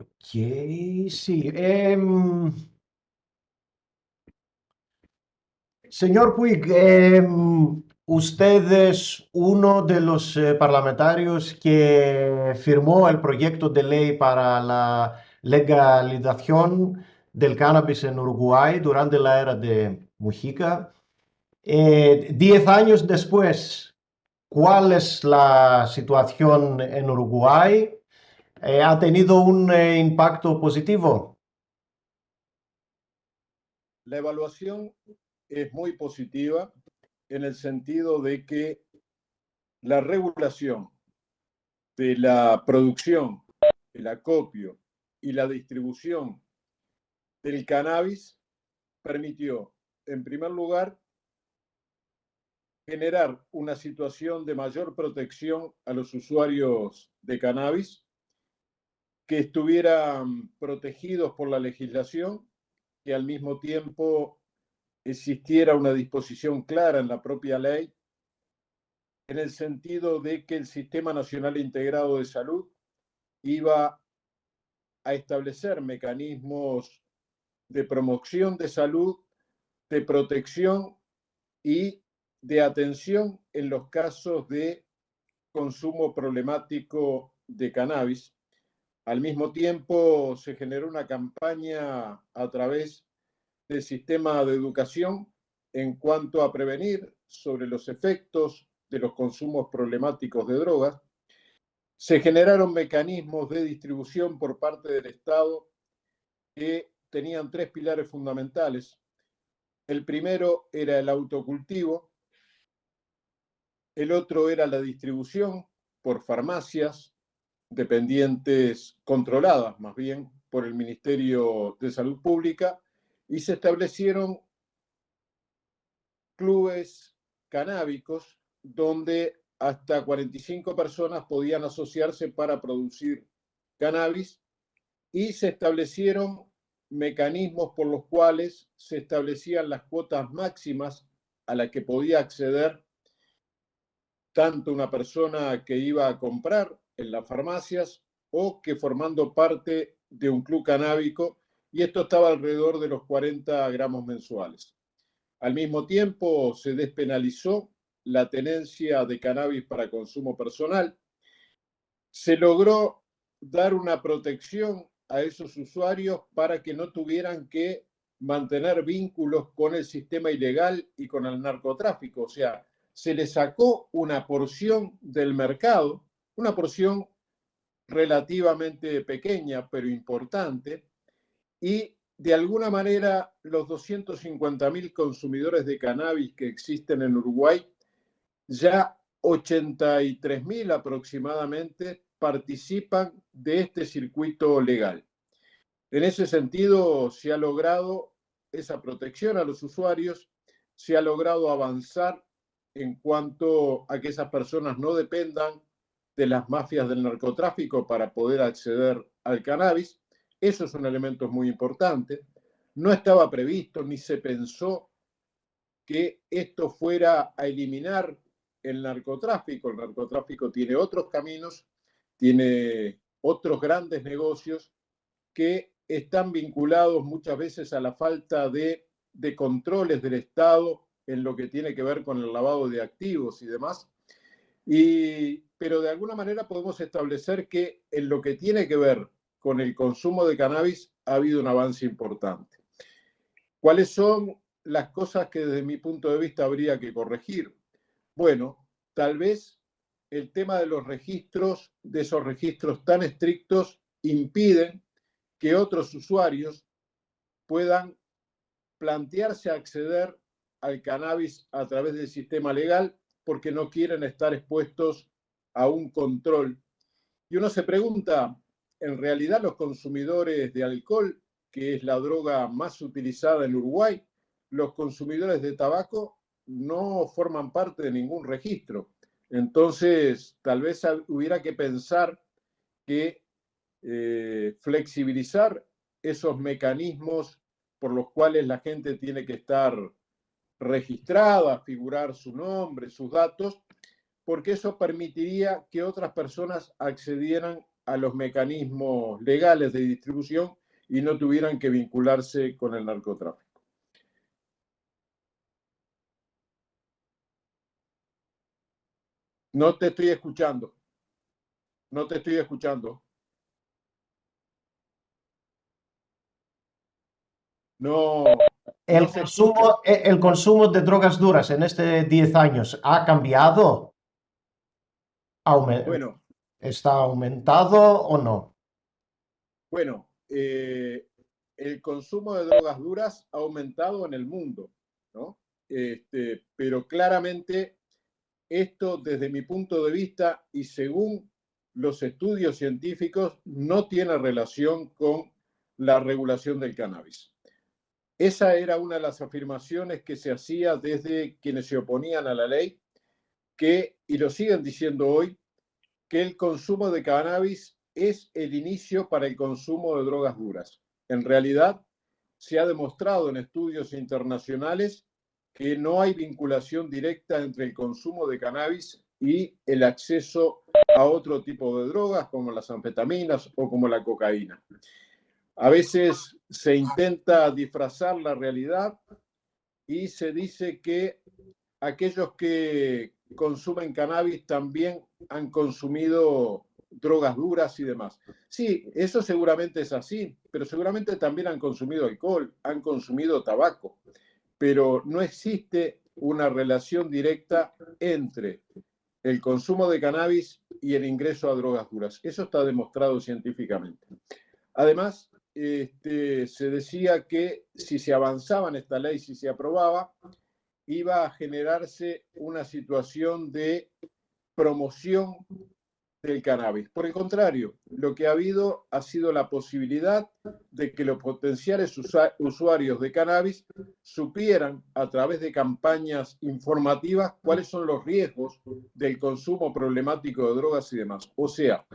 Ok, sí. Señor Puig, usted es uno de los parlamentarios que firmó el proyecto de ley para la legalización del cannabis en Uruguay durante la era de Mujica. 10 años después, ¿cuál es la situación en Uruguay? ¿Ha tenido un impacto positivo? La evaluación es muy positiva en el sentido de que la regulación de la producción, el acopio y la distribución del cannabis permitió, en primer lugar, generar una situación de mayor protección a los usuarios de cannabis, que estuvieran protegidos por la legislación, que al mismo tiempo existiera una disposición clara en la propia ley en el sentido de que el Sistema Nacional Integrado de Salud iba a establecer mecanismos de promoción de salud, de protección y de atención en los casos de consumo problemático de cannabis. Al mismo tiempo, se generó una campaña a través del sistema de educación en cuanto a prevenir sobre los efectos de los consumos problemáticos de drogas. Se generaron mecanismos de distribución por parte del Estado que tenían tres pilares fundamentales. El primero era el autocultivo, el otro era la distribución por farmacias dependientes, controladas más bien por el Ministerio de Salud Pública, y se establecieron clubes canábicos donde hasta 45 personas podían asociarse para producir cannabis, y se establecieron mecanismos por los cuales se establecían las cuotas máximas a las que podía acceder tanto una persona que iba a comprar en las farmacias o que formando parte de un club canábico, y esto estaba alrededor de los 40 gramos mensuales. Al mismo tiempo, se despenalizó la tenencia de cannabis para consumo personal. Se logró dar una protección a esos usuarios para que no tuvieran que mantener vínculos con el sistema ilegal y con el narcotráfico. O sea, se les sacó una porción del mercado, una porción relativamente pequeña, pero importante, y de alguna manera los 250.000 consumidores de cannabis que existen en Uruguay, ya 83.000 aproximadamente participan de este circuito legal. En ese sentido, se ha logrado esa protección a los usuarios, se ha logrado avanzar en cuanto a que esas personas no dependan de las mafias del narcotráfico para poder acceder al cannabis. Eso es un elemento muy importante. No estaba previsto ni se pensó que esto fuera a eliminar el narcotráfico. El narcotráfico tiene otros caminos, tiene otros grandes negocios que están vinculados muchas veces a la falta de controles del Estado en lo que tiene que ver con el lavado de activos y demás. Pero de alguna manera podemos establecer que en lo que tiene que ver con el consumo de cannabis ha habido un avance importante. ¿Cuáles son las cosas que desde mi punto de vista habría que corregir? Bueno, tal vez el tema de los registros, de esos registros tan estrictos, impiden que otros usuarios puedan plantearse acceder al cannabis a través del sistema legal porque no quieren estar expuestos a un control. Y uno se pregunta, ¿en realidad los consumidores de alcohol, que es la droga más utilizada en Uruguay, los consumidores de tabaco no forman parte de ningún registro? Entonces, tal vez hubiera que pensar que flexibilizar esos mecanismos por los cuales la gente tiene que estar registrada, figurar su nombre, sus datos, porque eso permitiría que otras personas accedieran a los mecanismos legales de distribución y no tuvieran que vincularse con el narcotráfico. No te estoy escuchando. No te estoy escuchando. No, no se escucha. El consumo de drogas duras en estos 10 años ha cambiado. Bueno, ¿Está aumentado o no? bueno, el consumo de drogas duras ha aumentado en el mundo, ¿no? Pero claramente esto, desde mi punto de vista y según los estudios científicos, no tiene relación con la regulación del cannabis. Esa era una de las afirmaciones que se hacía desde quienes se oponían a la ley, y lo siguen diciendo hoy, que el consumo de cannabis es el inicio para el consumo de drogas duras. En realidad, se ha demostrado en estudios internacionales que no hay vinculación directa entre el consumo de cannabis y el acceso a otro tipo de drogas como las anfetaminas o como la cocaína. A veces se intenta disfrazar la realidad y se dice que aquellos que consumen cannabis también han consumido drogas duras y demás. Sí, eso seguramente es así, pero seguramente también han consumido alcohol, han consumido tabaco, pero no existe una relación directa entre el consumo de cannabis y el ingreso a drogas duras. Eso está demostrado científicamente. Además, se decía que si se avanzaba en esta ley, si se aprobaba, iba a generarse una situación de promoción del cannabis. Por el contrario, lo que ha habido ha sido la posibilidad de que los potenciales usuarios de cannabis supieran a través de campañas informativas cuáles son los riesgos del consumo problemático de drogas y demás. O sea,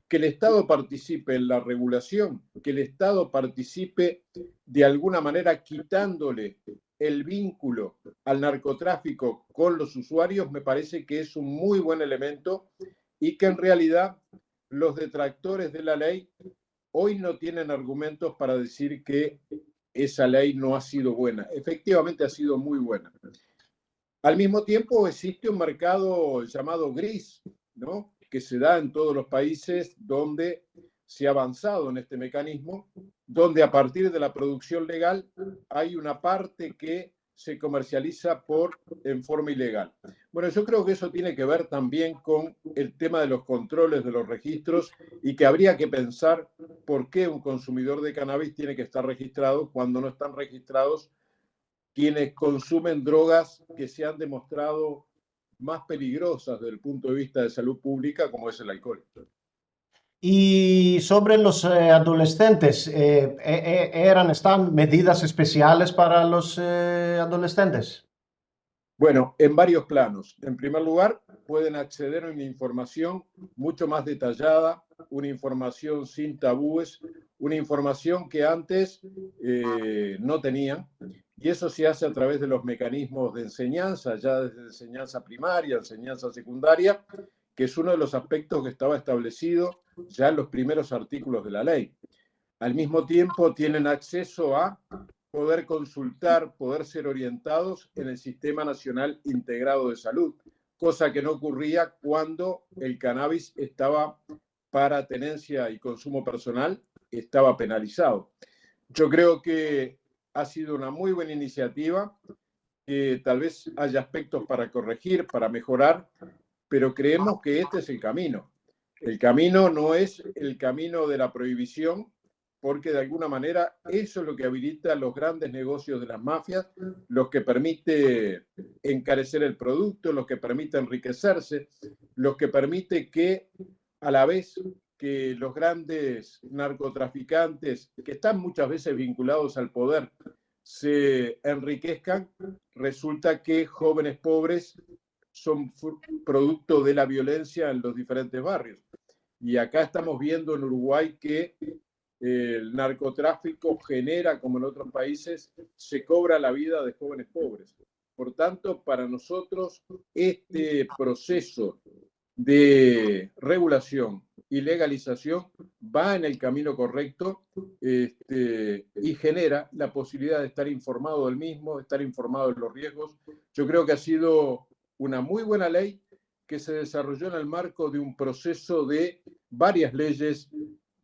que el Estado participe en la regulación, que el Estado participe de alguna manera quitándole el vínculo al narcotráfico con los usuarios, me parece que es un muy buen elemento y que en realidad los detractores de la ley hoy no tienen argumentos para decir que esa ley no ha sido buena. Efectivamente ha sido muy buena. Al mismo tiempo existe un mercado llamado gris, ¿no? Que se da en todos los países donde se ha avanzado en este mecanismo, donde a partir de la producción legal hay una parte que se comercializa en forma ilegal. Bueno, yo creo que eso tiene que ver también con el tema de los controles de los registros y que habría que pensar por qué un consumidor de cannabis tiene que estar registrado cuando no están registrados quienes consumen drogas que se han demostrado más peligrosas desde el punto de vista de salud pública, como es el alcohol. Y sobre los adolescentes, ¿están medidas especiales para los adolescentes? Bueno, en varios planos. En primer lugar, pueden acceder a una información mucho más detallada, una información sin tabúes, una información que antes no tenían. Y eso se hace a través de los mecanismos de enseñanza, ya desde enseñanza primaria, enseñanza secundaria, que es uno de los aspectos que estaba establecido ya en los primeros artículos de la ley. Al mismo tiempo, tienen acceso a poder consultar, poder ser orientados en el Sistema Nacional Integrado de Salud, cosa que no ocurría cuando el cannabis estaba para tenencia y consumo personal, estaba penalizado. Yo creo que ha sido una muy buena iniciativa, que tal vez haya aspectos para corregir, para mejorar, pero creemos que este es el camino. El camino no es el camino de la prohibición, porque de alguna manera eso es lo que habilita los grandes negocios de las mafias, los que permite encarecer el producto, los que permite enriquecerse, los que permite que a la vez que los grandes narcotraficantes, que están muchas veces vinculados al poder, se enriquezcan, resulta que jóvenes pobres son producto de la violencia en los diferentes barrios. Y acá estamos viendo en Uruguay que el narcotráfico genera, como en otros países, se cobra la vida de jóvenes pobres. Por tanto, para nosotros, este proceso de regulación y legalización va en el camino correcto y genera la posibilidad de estar informado del mismo, de estar informado de los riesgos. Yo creo que ha sido una muy buena ley que se desarrolló en el marco de un proceso de varias leyes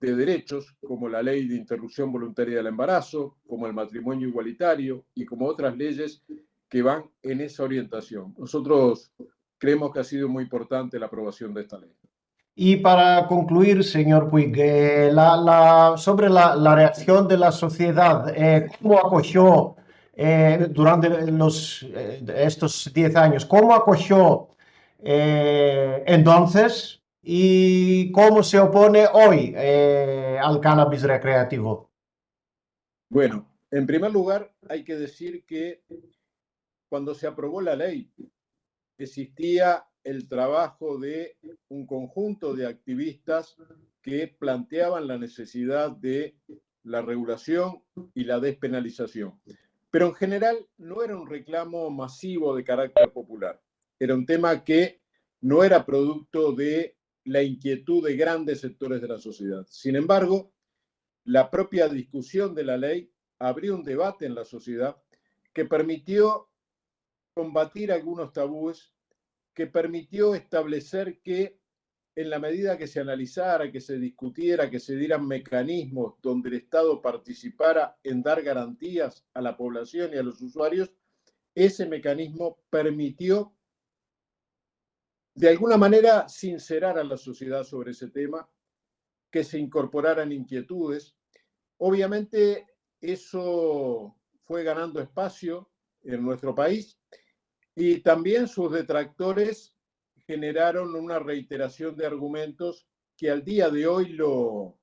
de derechos, como la ley de interrupción voluntaria del embarazo, como el matrimonio igualitario y como otras leyes que van en esa orientación. Nosotros creemos que ha sido muy importante la aprobación de esta ley. Y para concluir, señor Puig, sobre la reacción de la sociedad, ¿cómo acogió durante estos 10 años? ¿Cómo acogió entonces y cómo se opone hoy al cannabis recreativo? Bueno, en primer lugar, hay que decir que cuando se aprobó la ley, existía el trabajo de un conjunto de activistas que planteaban la necesidad de la regulación y la despenalización. Pero en general no era un reclamo masivo de carácter popular. Era un tema que no era producto de la inquietud de grandes sectores de la sociedad. Sin embargo, la propia discusión de la ley abrió un debate en la sociedad que permitió combatir algunos tabúes, que permitió establecer que en la medida que se analizara, que se discutiera, que se dieran mecanismos donde el Estado participara en dar garantías a la población y a los usuarios, ese mecanismo permitió de alguna manera sincerar a la sociedad sobre ese tema, que se incorporaran inquietudes. Obviamente eso fue ganando espacio en nuestro país y también sus detractores generaron una reiteración de argumentos que al día de hoy lo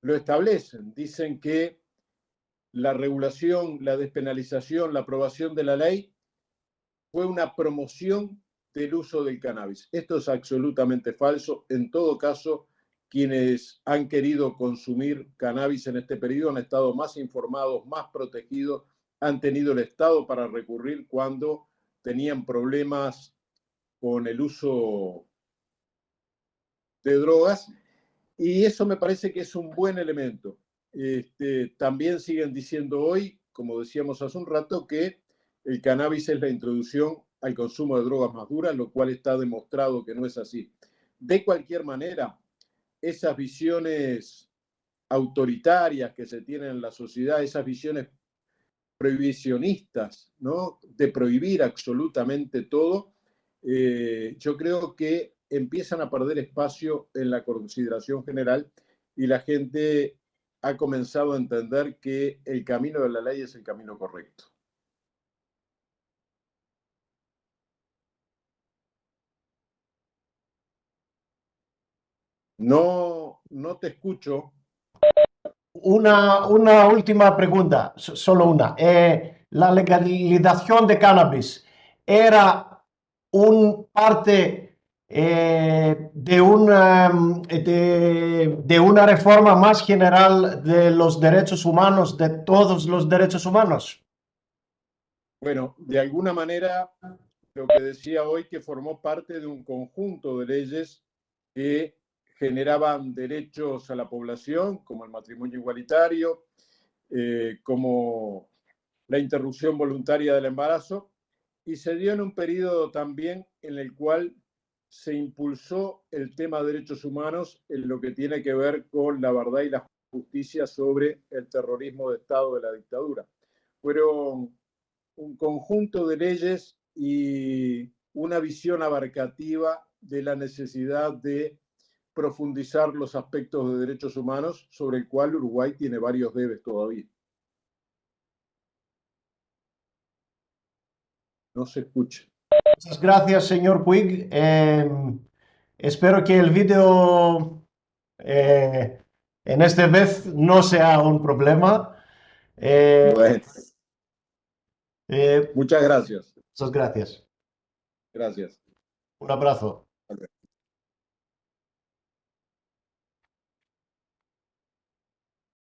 establecen. Dicen que la regulación, la despenalización, la aprobación de la ley fue una promoción del uso del cannabis. Esto es absolutamente falso. En todo caso, quienes han querido consumir cannabis en este periodo han estado más informados, más protegidos, han tenido el Estado para recurrir cuando tenían problemas con el uso de drogas, y eso me parece que es un buen elemento. También siguen diciendo hoy, como decíamos hace un rato, que el cannabis es la introducción al consumo de drogas más duras, lo cual está demostrado que no es así. De cualquier manera, esas visiones autoritarias que se tienen en la sociedad, esas visiones prohibicionistas, ¿no? De prohibir absolutamente todo, yo creo que empiezan a perder espacio en la consideración general y la gente ha comenzado a entender que el camino de la ley es el camino correcto. No, no te escucho. Una última pregunta, solo una. ¿La legalización de cannabis era un parte de una reforma más general de los derechos humanos, de todos los derechos humanos? Bueno, de alguna manera, lo que decía hoy, que formó parte de un conjunto de leyes que generaban derechos a la población, como el matrimonio igualitario, como la interrupción voluntaria del embarazo, y se dio en un periodo también en el cual se impulsó el tema de derechos humanos en lo que tiene que ver con la verdad y la justicia sobre el terrorismo de Estado de la dictadura. Fueron un conjunto de leyes y una visión abarcativa de la necesidad de profundizar los aspectos de derechos humanos sobre el cual Uruguay tiene varios debes todavía. No se escucha. Muchas gracias, señor Puig. Espero que el vídeo en esta vez no sea un problema. Eh, Bueno, eh, muchas gracias. muchas gracias. Gracias. Un abrazo.